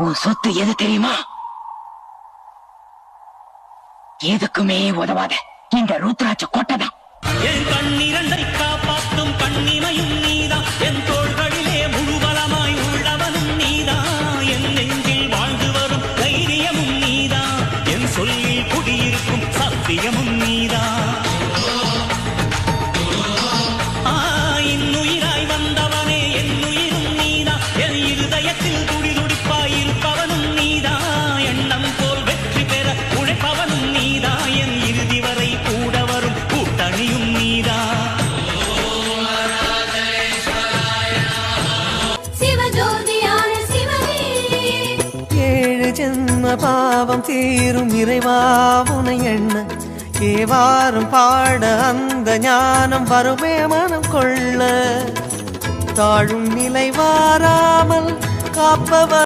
உன் சொத்து எது தெரியுமா? எதுக்குமே உதவாத இந்த ருத்ராட்ச கொட்டைதான். என் கண்ணிரண்டை காப்பாற்றும் கண்ணிமையும் நீதான், என் தோள்களிலே முழுபலமாய் உள்ளவனும் நீதான், என் நெஞ்சில் வாழ்ந்து வரும் தைரியமும் நீதான், என் சொல்லில் குடியிருக்கும் சத்தியமும் நீதான். இன்னுயிராய் வந்தவனே என் உயிரும் நீதான், என் இருதயத்தில் துடிதுடிப்பாய் இருப்பவனும் நீதான், எண்ணம் போல் வெற்றி பெற உழைப்பவனும் நீதான், என் இறுதி வரை கூட வரும் கூட்டணியும் நீதான். ஏழு ஜென்ம பாவம் தீரும் இறைவாவுனை எண்ண ஏவாரும் பாட அந்த ஞானம் வருமே மனம் கொள்ள தாழும் நிலை வாராமல் காப்பவர்